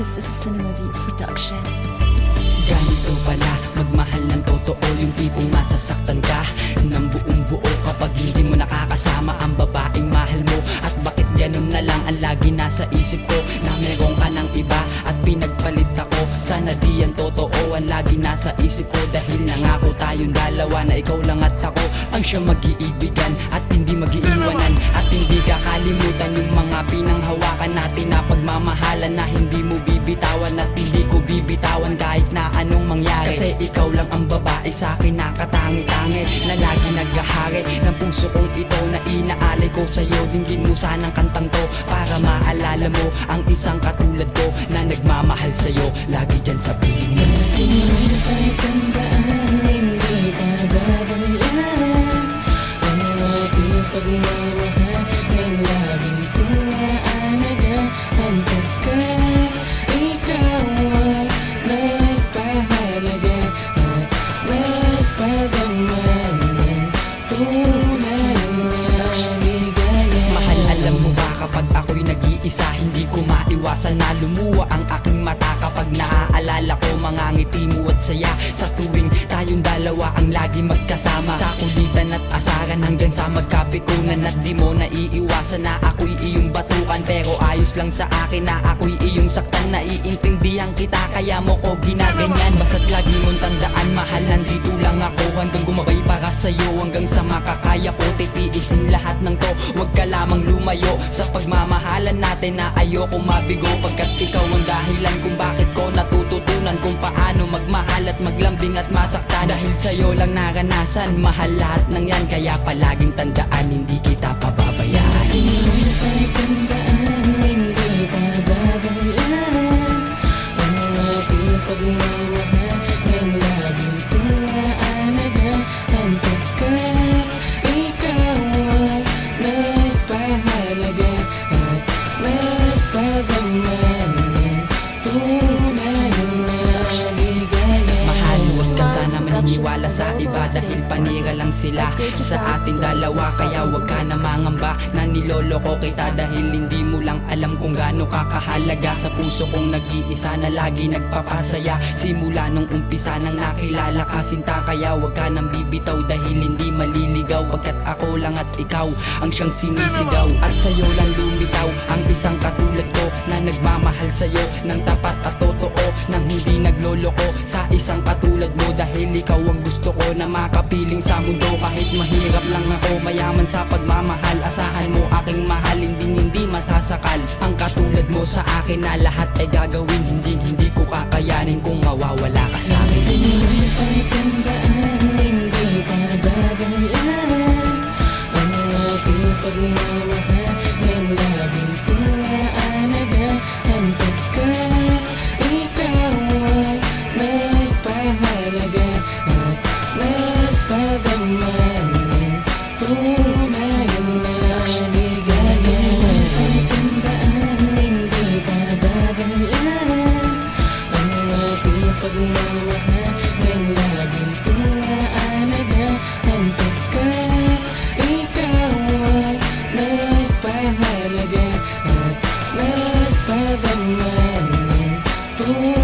This is a Cinema Beats production. Ganito pala magmahal ng totoo, yung tipong masasaktan ka ng buong buo kapag hindi mo nakakasama ang babaeng mahal mo. At bakit ganun na lang ang lagi nasa isip ko, na meron ka ng iba at pinagpalit ako. Sana di yan totoo ang lagi nasa isip ko, dahil nangako tayong dalawa na ikaw lang at ako ang siyang mag-iibigan at hindi mag-iiwanan. At hindi kakalimutan yung mga pinanghawakan natin na pagmamahalan na hindi mo bibitawan at hindi ko bibitawan kahit na anong mangyari. Kasi ikaw lang ang babae sa akin na katangi-tangi, na lagi naghahari ng puso kong ito na inaalay ko sa'yo. Dinggin mo sanang kantang to para maalala mo ang isang katulad ko na nagmamahal sa'yo lagi dyan sa piling mo. Ay tandaan, hindi pababayaan ang ating pagmamahal, nang lagi kong aalagaan pagkat ikaw ang nagpahalaga at nagpadaman ng tunay na ligaya. Mahal, alam mo ba kapag ako'y nag-iisa, hindi ko maiwasan na lumuwa ang aking mata kapag naaalala ko mga ngiti mo at saya sa tuwing tayong dalawa ang lagi magkasama. Sa kulitan at asaran hanggang sa magkapikunan, at di mo naiiwasan na ako'y iyong batukan. Pero ayos lang sa akin na ako'y iyong saktan, naiintindihan kita kaya mo ko ginaganyan. Basta't lagi mong tandaan, mahal, nandito lang ako hanggang gumabay para sa'yo. Hanggang sa makakaya ko titiisin lahat ng to, huwag ka lamang lumayo sa pagmamahalan natin na ayoko mabigo. Pagkat ikaw ang dahilan kung bakit ko natututunan kung paano magmahal at maglambing at masaktan. Dahil sa'yo lang naranasan, mahal, lahat ng yan. Kaya palaging tandaan, hindi kita pababayaan. Ay tandaan, hindi pababayaan ang ating pagmamahal, nang lagi kong aalagaan pagkat ikaw ang nagpahalaga at nagpadaman ng tunay na ligaya. Mahal, huwag ka sana maniniwala sa iba, dahil panira lang sila sa ating dalawa. Kaya huwag ka na mangamba na niloloko kita, dahil hindi mo lang alam kung gaano kakahalaga sa puso kong nag-iisa na lagi nagpapasaya. Simula nung umpisa nang nakilala ka sinta, kaya huwag ka nang bibitaw dahil hindi maliligaw. Pagkat ako lang at ikaw ang siyang sinisigaw, at sa'yo lang lumitaw ang isang katulad ko na nagmamahal sa'yo ng tapat at totoo, nang hindi nagloloko sa isang katulad mo. Dahil ikaw ang gusto ko na makapiling sa mundo. Kahit mahirap lang ako, mayaman sa pagmamahal, asahan mo aking mahal, hindi masasakal ang katulad mo sa akin, na lahat ay gagawin, hindi ko kakayanin kung mawawala ka sa akin. Ay tandaan, hindi pababayaan ang ating pagmamahal, nang lagi kong aalagaan pagkat ikaw ang nagpahalaga at nagpadaman ng tunay na ligaya. Ay tandaan, hindi pababayaan ang ating pagmamahal, nang lagi kong aalagaan pagkat ikaw ang nagpahalaga at nagpadaman ng tunay